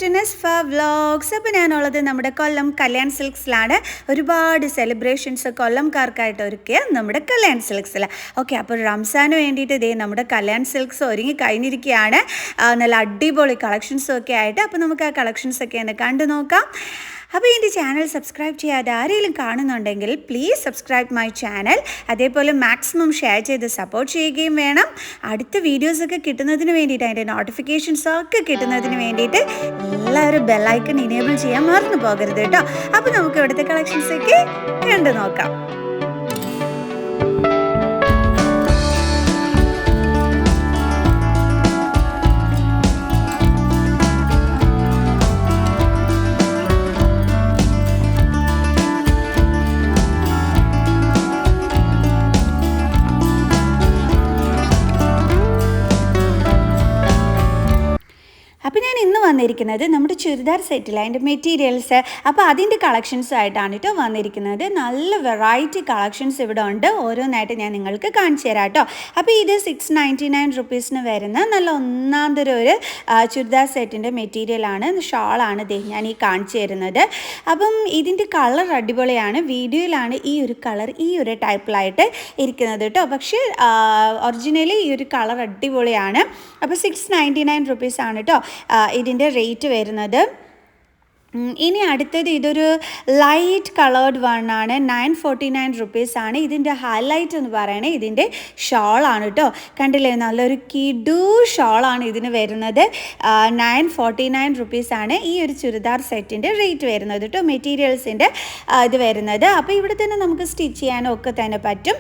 To നെസ്ഫ vlogs. അപ്പോൾ ഞാനുള്ളത് നമ്മുടെ കൊല്ലം കല്യാൺ സിൽക്സിലാണ്. ഒരുപാട് സെലിബ്രേഷൻസ് കൊല്ലംകാർക്കായിട്ട് ഒരുക്കിയ നമ്മുടെ കല്യാൺ സിൽക്സിൽ. ഓക്കെ, അപ്പോൾ റംസാന് വേണ്ടിയിട്ട് ഇതേ നമ്മുടെ കല്യാൺ സിൽക്സ് ഒരുങ്ങി കഴിഞ്ഞിരിക്കുകയാണ്. നല്ല അടിപൊളി കളക്ഷൻസും ഒക്കെ ആയിട്ട്. അപ്പോൾ നമുക്ക് ആ കളക്ഷൻസൊക്കെ ഒന്ന് കണ്ടു നോക്കാം. അപ്പോൾ എൻ്റെ ചാനൽ സബ്സ്ക്രൈബ് ചെയ്യാതെ ആരെങ്കിലും കാണുന്നുണ്ടെങ്കിൽ പ്ലീസ് സബ്സ്ക്രൈബ് മൈ ചാനൽ. അതേപോലെ മാക്സിമം ഷെയർ ചെയ്ത് സപ്പോർട്ട് ചെയ്യുകയും വേണം. അടുത്ത വീഡിയോസൊക്കെ കിട്ടുന്നതിന് വേണ്ടിയിട്ട്, അതിൻ്റെ നോട്ടിഫിക്കേഷൻസൊക്കെ കിട്ടുന്നതിന് വേണ്ടിയിട്ട് എല്ലാവരും ബെല്ലൈക്കൺ ഇനേബിൾ ചെയ്യാൻ മറന്നു പോകരുത് കേട്ടോ. അപ്പോൾ നമുക്ക് ഇവിടുത്തെ കളക്ഷൻസൊക്കെ കണ്ടു നോക്കാം. അപ്പോൾ ഞാൻ ഇന്ന് വന്നിരിക്കുന്നത് നമ്മുടെ ചുരിദാർ സെറ്റിൽ അതിൻ്റെ മെറ്റീരിയൽസ്, അപ്പോൾ അതിൻ്റെ കളക്ഷൻസുമായിട്ടാണ് കേട്ടോ വന്നിരിക്കുന്നത്. നല്ല വെറൈറ്റി കളക്ഷൻസ് ഇവിടെ ഉണ്ട്. ഓരോന്നായിട്ട് ഞാൻ നിങ്ങൾക്ക് കാണിച്ചു തരാം കേട്ടോ. അപ്പോൾ ഇത് 699 റുപ്പീസിന് വരുന്ന നല്ല ഒന്നാന്തരം ഒരു ചുരിദാർ സെറ്റിൻ്റെ മെറ്റീരിയലാണ്, ഷാളാണ് ഞാൻ ഈ കാണിച്ചു തരുന്നത്. അപ്പം ഇതിൻ്റെ കളർ അടിപൊളിയാണ്. വീഡിയോയിലാണ് ഈ ഒരു കളർ ഈ ഒരു ടൈപ്പിലായിട്ട് ഇരിക്കുന്നത് കേട്ടോ. പക്ഷേ ഒറിജിനലി ഈ ഒരു കളർ അടിപൊളിയാണ്. അപ്പോൾ 699 റുപ്പീസാണ് കേട്ടോ ഇതിൻ്റെ റേറ്റ് വരുന്നത്. ഇനി അടുത്തത് ഇതൊരു ലൈറ്റ് കളേർഡ് വണ്ണാണ്. 949 റുപ്പീസാണ്. ഇതിൻ്റെ ഹൈലൈറ്റ് എന്ന് പറയണേ ഇതിൻ്റെ ഷോളാണ് കേട്ടോ. കണ്ടില്ലേ, നല്ലൊരു കിഡു ഷോളാണ് ഇതിന് വരുന്നത്. 949 റുപ്പീസാണ് ഈ ഒരു ചുരിദാർ സെറ്റിൻ്റെ റേറ്റ് വരുന്നത് കേട്ടോ. മെറ്റീരിയൽസിൻ്റെ ഇത് വരുന്നത്. അപ്പോൾ ഇവിടെ തന്നെ നമുക്ക് സ്റ്റിച്ച് ചെയ്യാനും ഒക്കെ തന്നെ പറ്റും.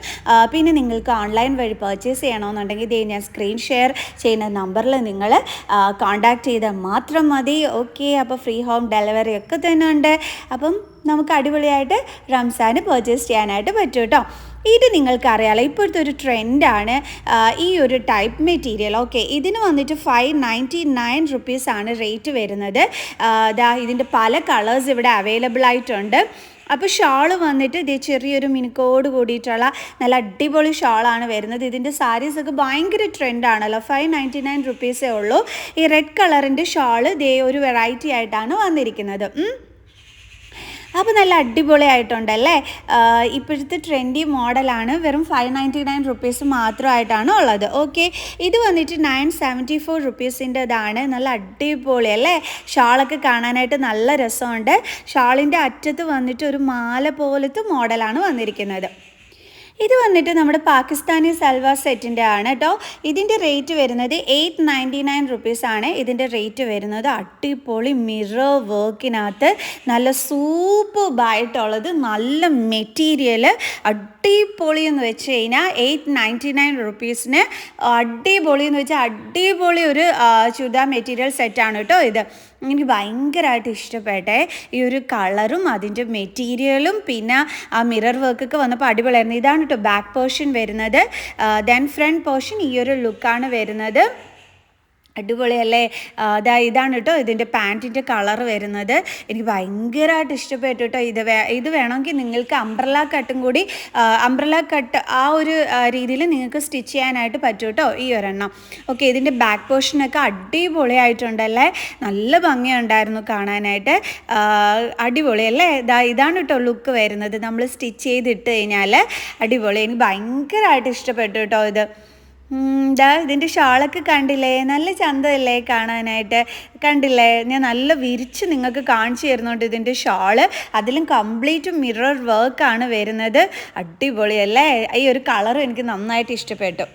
പിന്നെ നിങ്ങൾക്ക് ഓൺലൈൻ വഴി പർച്ചേസ് ചെയ്യണമെന്നുണ്ടെങ്കിൽ ഇത് ഞാൻ സ്ക്രീൻ ഷെയർ ചെയ്യുന്ന നമ്പറിൽ നിങ്ങൾ കോൺടാക്റ്റ് ചെയ്താൽ മാത്രം മതി. ഓക്കെ, അപ്പോൾ ഫ്രീ ഹോം ഡെലിവറി ഒക്കെ തന്നെ ഉണ്ട്. അപ്പം നമുക്ക് അടിപൊളിയായിട്ട് റംസാന് പർച്ചേസ് ചെയ്യാനായിട്ട് പറ്റും കേട്ടോ. ഇത് നിങ്ങൾക്കറിയാലോ, ഇപ്പോഴത്തെ ഒരു ട്രെൻഡാണ് ഈ ഒരു ടൈപ്പ് മെറ്റീരിയൽ. ഓക്കെ, ഇതിന് വന്നിട്ട് 599 റുപ്പീസാണ് റേറ്റ് വരുന്നത്. ഇതിൻ്റെ പല കളേഴ്സ് ഇവിടെ അവൈലബിൾ ആയിട്ടുണ്ട്. അപ്പോൾ ഷാള് വന്നിട്ട് ഇത് ചെറിയൊരു മിനുക്കോട് കൂടിയിട്ടുള്ള നല്ല അടിപൊളി ഷാളാണ് വരുന്നത്. ഇതിൻ്റെ സാരീസൊക്കെ ഭയങ്കര ട്രെൻഡാണല്ലോ. 599 റുപ്പീസേ ഉള്ളൂ. ഈ റെഡ് കളറിൻ്റെ ഷാള് ഇതേ ഒരു വെറൈറ്റി ആയിട്ടാണ് വന്നിരിക്കുന്നത്. അപ്പോൾ നല്ല അടിപൊളിയായിട്ടുണ്ടല്ലേ. ഇപ്പോഴത്തെ ട്രെൻഡി മോഡലാണ്. വെറും 599 റുപ്പീസ് മാത്രമായിട്ടാണ് ഉള്ളത്. ഓക്കെ, ഇത് വന്നിട്ട് 974 റുപ്പീസിൻ്റെതാണ്. നല്ല അടിപൊളി അല്ലേ. ഷാളൊക്കെ കാണാനായിട്ട് നല്ല രസമുണ്ട്. ഷാളിൻ്റെ അറ്റത്ത് വന്നിട്ട് ഒരു മാല പോലത്തെ മോഡലാണ് വന്നിരിക്കുന്നത്. ഇത് വന്നിട്ട് നമ്മുടെ പാകിസ്ഥാനി സൽവാർ സെറ്റിൻ്റെ ആണ് കേട്ടോ. ഇതിൻ്റെ റേറ്റ് വരുന്നത് 899 റുപ്പീസാണ് ഇതിൻ്റെ റേറ്റ് വരുന്നത്. അടിപൊളി മിറർ വർക്കിനകത്ത് നല്ല സൂപ്പർബായിട്ടുള്ളത് നല്ല മെറ്റീരിയൽ അടിപൊളി എന്ന് വെച്ച് കഴിഞ്ഞാൽ 899 റുപ്പീസിന് അടിപൊളി എന്ന് വെച്ചാൽ അടിപൊളി ഒരു ചുരിദാർ മെറ്റീരിയൽ സെറ്റാണ് കേട്ടോ ഇത്. എനിക്ക് ഭയങ്കരമായിട്ട് ഇഷ്ടപ്പെട്ടെ ഈ ഒരു കളറും അതിൻ്റെ മെറ്റീരിയലും പിന്നെ ആ മിറർ വർക്കൊക്കെ വന്നപ്പോൾ അടിപൊളിയായിരുന്നു. ഇതാണ് കേട്ടോ ബാക്ക് പോർഷൻ വരുന്നത്. ദെൻ ഫ്രണ്ട് പോർഷൻ ഈ ഒരു ലുക്കാണ് വരുന്നത്. അടിപൊളിയല്ലേ. ഇതാണ് കേട്ടോ ഇതിൻ്റെ പാൻറ്റിൻ്റെ കളർ വരുന്നത്. എനിക്ക് ഭയങ്കരമായിട്ട് ഇഷ്ടപ്പെട്ടു കേട്ടോ. ഇത് വേണമെങ്കിൽ നിങ്ങൾക്ക് അംബ്രല കട്ടും കൂടി അംബ്രല കട്ട് ആ ഒരു രീതിയിൽ നിങ്ങൾക്ക് സ്റ്റിച്ച് ചെയ്യാനായിട്ട് പറ്റും കേട്ടോ ഈ ഒരെണ്ണം. ഓക്കെ, ഇതിൻ്റെ ബാക്ക് പോർഷനൊക്കെ അടിപൊളിയായിട്ടുണ്ടല്ലേ. നല്ല ഭംഗിയുണ്ടായിരുന്നു കാണാനായിട്ട്. അടിപൊളിയല്ലേ. ഇതാണ് കേട്ടോ ലുക്ക് വരുന്നത്. നമ്മൾ സ്റ്റിച്ച് ചെയ്തിട്ട് കഴിഞ്ഞാൽ അടിപൊളി. എനിക്ക് ഭയങ്കരമായിട്ട് ഇഷ്ടപ്പെട്ടു കേട്ടോ ഇത്. ഇതിൻ്റെ ഷാളൊക്കെ കണ്ടില്ലേ, നല്ല ചന്തമല്ലേ കാണാനായിട്ട്. കണ്ടില്ലേ, ഞാൻ നല്ല വിരിച്ച് നിങ്ങൾക്ക് കാണിച്ചു തരുന്നുണ്ട് ഇതിൻ്റെ ഷാള്. അതിലും കംപ്ലീറ്റ് മിറർ വർക്കാണ് വരുന്നത്. അടിപൊളിയല്ലേ. ഈ ഒരു കളർ എനിക്ക് നന്നായിട്ട് ഇഷ്ടപ്പെട്ടു.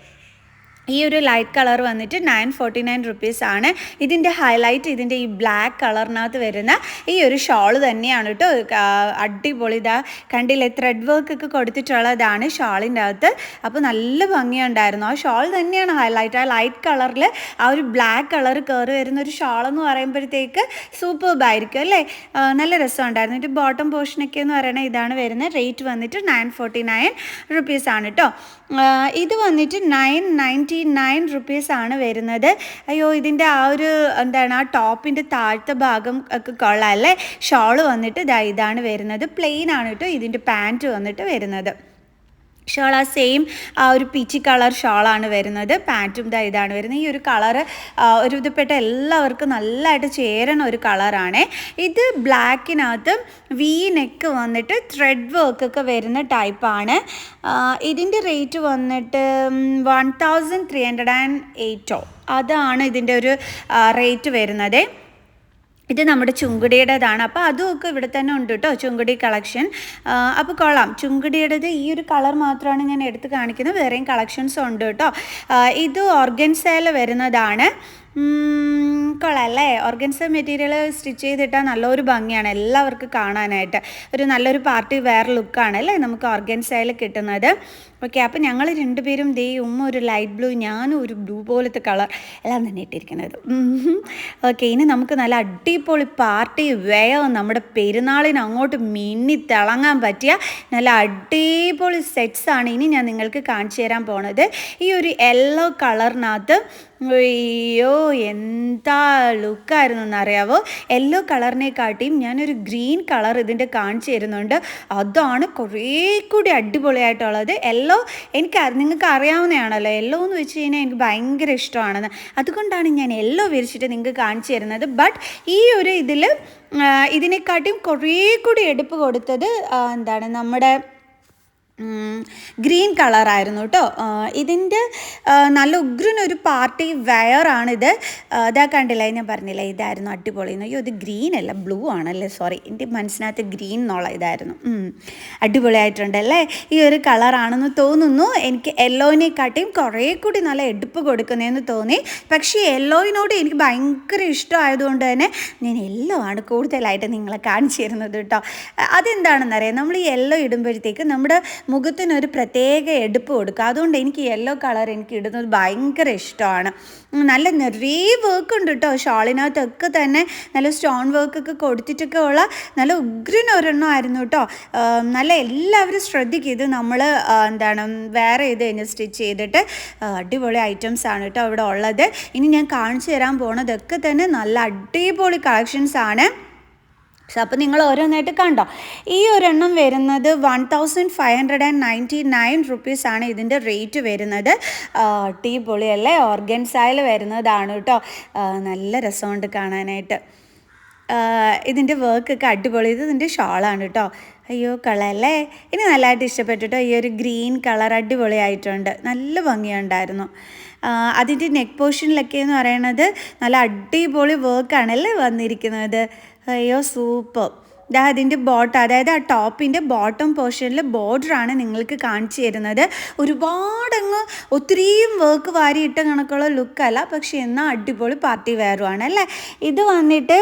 ഈ ഒരു ലൈറ്റ് കളർ വന്നിട്ട് 949 റുപ്പീസാണ്. ഇതിൻ്റെ ഹൈലൈറ്റ് ഇതിൻ്റെ ഈ ബ്ലാക്ക് കളറിനകത്ത് വരുന്ന ഈ ഒരു ഷാള് തന്നെയാണ് കേട്ടോ. അടിപൊളി. കണ്ടില്ലേ, ത്രെഡ് വർക്കൊക്കെ കൊടുത്തിട്ടുള്ളതാണ് ഷാളിൻ്റെ അകത്ത്. അപ്പോൾ നല്ല ഭംഗിയുണ്ടായിരുന്നു. ആ ഷാൾ തന്നെയാണ് ഹൈലൈറ്റ്. ആ ലൈറ്റ് കളറിൽ ആ ഒരു ബ്ലാക്ക് കളർ കയറി വരുന്ന ഒരു ഷാളെന്ന് പറയുമ്പോഴത്തേക്ക് സൂപ്പർബായിരിക്കും അല്ലേ. നല്ല രസമുണ്ടായിരുന്നു. ഇതിൻ്റെ ബോട്ടം പോർഷനൊക്കെ എന്ന് പറയുന്നത് ഇതാണ് വരുന്നത്. റേറ്റ് വന്നിട്ട് 949 റുപ്പീസാണ് കേട്ടോ. ഇത് വന്നിട്ട് 999 റുപ്പീസാണ് വരുന്നത്. അയ്യോ, ഇതിൻ്റെ ആ ഒരു എന്താണ് ആ ടോപ്പിൻ്റെ താഴത്തെ ഭാഗം ഒക്കെ കൊള്ളാം അല്ലേ. ഷോള് വന്നിട്ട് ഇതാണ് വരുന്നത്. പ്ലെയിൻ ആണ് കേട്ടോ ഇതിൻ്റെ പാൻറ്റ് വന്നിട്ട് വരുന്നത്. ഷോൾ ആ സെയിം ആ ഒരു പീച്ച് കളർ ഷോളാണ് വരുന്നത്. പാൻറ്റും ഇതാണ് വരുന്നത്. ഈ ഒരു കളറ് ഒരുവിധപ്പെട്ട എല്ലാവർക്കും നല്ലതായിട്ട് ചേരണ ഒരു കളറാണ് ഇത്. ബ്ലാക്കിനകത്ത് വി നെക്ക് വന്നിട്ട് ത്രെഡ് വർക്കൊക്കെ വരുന്ന ടൈപ്പാണ്. ഇതിൻ്റെ റേറ്റ് വന്നിട്ട് 1308 അതാണ് ഇതിൻ്റെ ഒരു റേറ്റ് വരുന്നത്. ഇത് നമ്മുടെ ചുങ്കുടിയുടേതാണ്. അപ്പോൾ അതുമൊക്കെ ഇവിടെ തന്നെ ഉണ്ട് കേട്ടോ, ചുങ്കുടി കളക്ഷൻ. അപ്പോൾ കൊള്ളാം. ചുങ്കുടിയുടേത് ഈ ഒരു കളർ മാത്രമാണ് ഞാൻ എടുത്ത് കാണിക്കുന്നത്, വേറെയും കളക്ഷൻസും ഉണ്ട് കേട്ടോ. ഇത് ഓർഗൻസയിൽ വരുന്നതാണ്. കൊള്ളാമല്ലേ? ഓർഗൻസ മെറ്റീരിയൽ സ്റ്റിച്ച് ചെയ്തിട്ടാൽ നല്ലൊരു ഭംഗിയാണ് എല്ലാവർക്കും കാണാനായിട്ട്. ഒരു നല്ലൊരു പാർട്ടി വെയർ ലുക്കാണ് അല്ലേ നമുക്ക് ഓർഗൻസയിൽ കിട്ടുന്നത്. ഓക്കെ, അപ്പോൾ ഞങ്ങൾ രണ്ടുപേരും ഒരു ലൈറ്റ് ബ്ലൂ, ഞാനും ഒരു ബ്ലൂ പോലത്തെ കളർ എല്ലാം തന്നെ ഇട്ടിരിക്കുന്നത്. ഓക്കെ, ഇനി നമുക്ക് നല്ല അടിപൊളി പാർട്ടി വെയർ, നമ്മുടെ പെരുന്നാളിന് അങ്ങോട്ട് മിന്നി തിളങ്ങാൻ പറ്റിയ നല്ല അടിപൊളി സെറ്റ്സാണ് ഇനി ഞാൻ നിങ്ങൾക്ക് കാണിച്ചു തരാൻ പോണത്. ഈ ഒരു യെല്ലോ കളറിനകത്ത് അയ്യോ എന്താ ലുക്കായിരുന്നു എന്നറിയാവോ. യെല്ലോ കളറിനെക്കാട്ടിയും ഞാനൊരു ഗ്രീൻ കളർ ഇതിൻ്റെ കാണിച്ചു തരുന്നുണ്ട്. അതാണ് കുറേ കൂടി അടിപൊളിയായിട്ടുള്ളത്. യെല്ലോ നിങ്ങൾക്ക് അറിയാവുന്നതാണല്ലോ, യെല്ലോ എന്ന് വെച്ച് കഴിഞ്ഞാൽ എനിക്ക് ഭയങ്കര ഇഷ്ടമാണെന്ന്. അതുകൊണ്ടാണ് ഞാൻ യെല്ലോ വിരിച്ചിട്ട് നിങ്ങൾക്ക് കാണിച്ചു തരുന്നത്. ബട്ട് ഈ ഒരു ഇതിനെക്കാട്ടിയും കുറേ കൂടി എടുപ്പ് കൊടുത്തത് നമ്മുടെ ഗ്രീൻ കളറായിരുന്നു കേട്ടോ. ഇതിൻ്റെ നല്ല ഉഗ്രനൊരു പാർട്ടി വെയറാണിത്. ഇതാ കണ്ടില്ല, ഞാൻ പറഞ്ഞില്ല ഇതായിരുന്നു അടിപൊളി. അയ്യോ ഇത് ഗ്രീൻ അല്ല, ബ്ലൂ ആണല്ലേ, സോറി, എൻ്റെ മനസ്സിനകത്ത് ഗ്രീൻ എന്നുള്ള ഇതായിരുന്നു. അടിപൊളിയായിട്ടുണ്ടല്ലേ? ഈ ഒരു കളറാണെന്ന് തോന്നുന്നു. എനിക്ക് യെല്ലോയിനെക്കാട്ടിയും കുറേ കൂടി നല്ല എടുപ്പ് കൊടുക്കുന്നതെന്ന് തോന്നി. പക്ഷേ യെല്ലോയിനോട് എനിക്ക് ഭയങ്കര ഇഷ്ടമായതുകൊണ്ട് തന്നെ ഞാൻ യെല്ലോ ആണ് കൂടുതലായിട്ട് നിങ്ങളെ കാണിച്ചു തരുന്നത് കേട്ടോ. അതെന്താണെന്നറിയാം, നമ്മൾ ഈ യെല്ലോ ഇടുമ്പോഴത്തേക്ക് നമ്മുടെ മുഖത്തിനൊരു പ്രത്യേക എടുപ്പ് കൊടുക്കുക. അതുകൊണ്ട് എനിക്ക് യെല്ലോ കളർ എനിക്ക് ഇടുന്നത് ഭയങ്കര ഇഷ്ടമാണ്. നല്ല നിറയെ വർക്ക് ഉണ്ട് കേട്ടോ ഷോളിനകത്തൊക്കെ തന്നെ. നല്ല സ്റ്റോൺ വർക്കൊക്കെ കൊടുത്തിട്ടൊക്കെ ഉള്ള നല്ല ഒരെണ്ണമായിരുന്നു കേട്ടോ. നല്ല എല്ലാവരും ശ്രദ്ധിക്കുക. ഇത് നമ്മൾ വേറെ ഇത് തന്നെ സ്റ്റിച്ച് ചെയ്തിട്ട് അടിപൊളി ഐറ്റംസ് ആണ് കേട്ടോ ഇവിടെ ഉള്ളത്. ഇനി ഞാൻ കാണിച്ചു തരാൻ പോണതൊക്കെ തന്നെ നല്ല അടിപൊളി കളക്ഷൻസ് ആണ്. അപ്പോൾ നിങ്ങൾ ഓരോന്നായിട്ട് കണ്ടോ. ഈ ഒരെണ്ണം വരുന്നത് 1599 റുപ്പീസാണ് ഇതിൻ്റെ റേറ്റ് വരുന്നത്. അടിപൊളിയല്ലേ? ഓർഗൻസയിൽ വരുന്നതാണ് കേട്ടോ. നല്ല രസമുണ്ട് കാണാനായിട്ട്. ഇതിൻ്റെ വർക്കൊക്കെ അടിപൊളി. ഇതിൻ്റെ ഷോളാണ് കേട്ടോ. അയ്യോ കളറല്ലേ? ഇനി നല്ലതായിട്ട് ഇഷ്ടപ്പെട്ടിട്ടോ. ഈ ഒരു ഗ്രീൻ കളർ അടിപൊളിയായിട്ടുണ്ട്, നല്ല ഭംഗിയുണ്ടായിരുന്നു. അതിൻ്റെ നെക്ക് പോർഷനിലൊക്കെ എന്ന് പറയുന്നത് നല്ല അടിപൊളി വർക്കാണല്ലേ വന്നിരിക്കുന്നത്. അയ്യോ സൂപ്പർ. അതിൻ്റെ അതായത് ആ ടോപ്പിൻ്റെ ബോട്ടം പോർഷനിൽ ബോർഡറാണ് നിങ്ങൾക്ക് കാണിച്ചു തരുന്നത്. ഒരുപാടങ്ങ് ഒത്തിരിയും വർക്ക് വാരിയിട്ട കണക്കുള്ള ലുക്കല്ല, പക്ഷേ എന്നാൽ അടിപൊളി പാർട്ടി വെയറുമാണ് അല്ലേ. ഇത് വന്നിട്ട്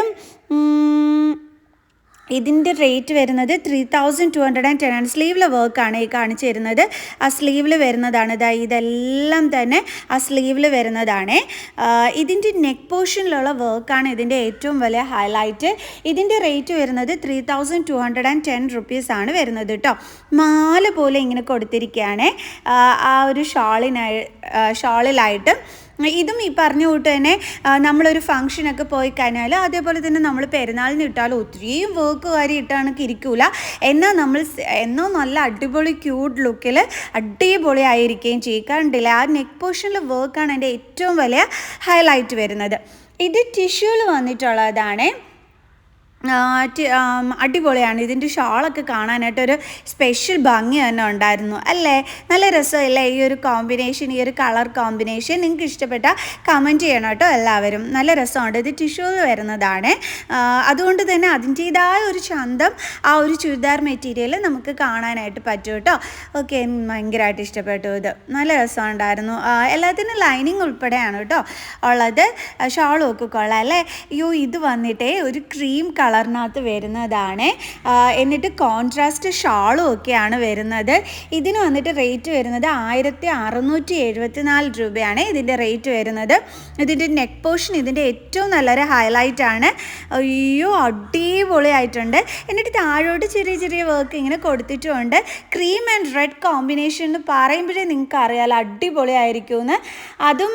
ഇതിൻ്റെ റേറ്റ് വരുന്നത് 3210. സ്ലീവിലെ വർക്കാണ് ഈ കാണിച്ചു തരുന്നത്. ആ സ്ലീവിൽ വരുന്നതാണ്. ഇതെല്ലാം തന്നെ ആ സ്ലീവിൽ വരുന്നതാണ്. ഇതിൻ്റെ നെക്ക് പോർഷനിലുള്ള വർക്കാണ് ഇതിൻ്റെ ഏറ്റവും വലിയ ഹൈലൈറ്റ്. ഇതിൻ്റെ റേറ്റ് വരുന്നത് 3210 റുപ്പീസാണ് വരുന്നത് കേട്ടോ. മാല പോലെ ഇങ്ങനെ കൊടുത്തിരിക്കുകയാണ് ആ ഒരു ഷോളിലായിട്ട്. ഇതും ഈ പറഞ്ഞ കൂട്ട് തന്നെ നമ്മളൊരു ഫംഗ്ഷനൊക്കെ പോയി കഴിഞ്ഞാൽ അതേപോലെ തന്നെ നമ്മൾ പെരുന്നാളിന് ഇട്ടാലും ഒത്തിരിയും വർക്ക് വാരി ഇട്ടാണ് ഇരിക്കൂല. എന്നാൽ നല്ല അടിപൊളി ക്യൂട്ട് ലുക്കിൽ അടിപൊളി ആയിരിക്കുകയും ചെയ്യും. കണ്ടില്ലേ, ആ നെക്ക് പോർഷനിലെ വർക്കാണ് എൻ്റെ ഏറ്റവും വലിയ ഹൈലൈറ്റ് വരുന്നത്. ഇത് ടിഷ്യൂവിൽ വന്നിട്ടുള്ളതാണ്. അടിപൊളിയാണ്. ഇതിൻ്റെ ഷാളൊക്കെ കാണാനായിട്ടൊരു സ്പെഷ്യൽ ഭംഗി തന്നെ ഉണ്ടായിരുന്നു അല്ലേ? നല്ല രസമല്ലേ ഈ ഒരു കോമ്പിനേഷൻ, ഈ ഒരു കളർ കോമ്പിനേഷൻ? നിങ്ങൾക്ക് ഇഷ്ടപ്പെട്ട കമൻറ്റ് ചെയ്യണം കേട്ടോ എല്ലാവരും. നല്ല രസമുണ്ട്. ഇത് ടിഷ്യൂ വരുന്നതാണ്. അതുകൊണ്ട് തന്നെ അതിൻ്റേതായ ഒരു ചന്തം ആ ഒരു ചുരിദാർ മെറ്റീരിയൽ നമുക്ക് കാണാനായിട്ട് പറ്റും കേട്ടോ. ഓക്കെ, ഭയങ്കരമായിട്ട് ഇഷ്ടപ്പെട്ടു. ഇത് നല്ല രസമുണ്ടായിരുന്നു. എല്ലാത്തിനും ലൈനിങ് ഉൾപ്പെടെയാണ് കേട്ടോ ഉള്ളത്. ഷാളും ഒക്കെ കൊള്ളാം അല്ലേ? അയ്യോ ഇത് വന്നിട്ടേ ഒരു ക്രീം കളറിനകത്ത് വരുന്നതാണ്. എന്നിട്ട് കോൺട്രാസ്റ്റ് ഷാളും ഒക്കെയാണ് വരുന്നത്. ഇതിന് വന്നിട്ട് റേറ്റ് വരുന്നത് 1674 രൂപയാണ് ഇതിൻ്റെ റേറ്റ് വരുന്നത്. ഇതിൻ്റെ നെക്ക് പോർഷൻ ഇതിൻ്റെ ഏറ്റവും നല്ലൊരു ഹൈലൈറ്റ് ആണ്. അയ്യോ അടിപൊളിയായിട്ടുണ്ട്. എന്നിട്ട് താഴോട്ട് ചെറിയ ചെറിയ വർക്ക് ഇങ്ങനെ കൊടുത്തിട്ടുമുണ്ട്. ക്രീം ആൻഡ് റെഡ് കോമ്പിനേഷൻ എന്ന് പറയുമ്പോഴേ നിങ്ങൾക്ക് അറിയാമല്ലോ അടിപൊളിയായിരിക്കുമെന്ന്. അതും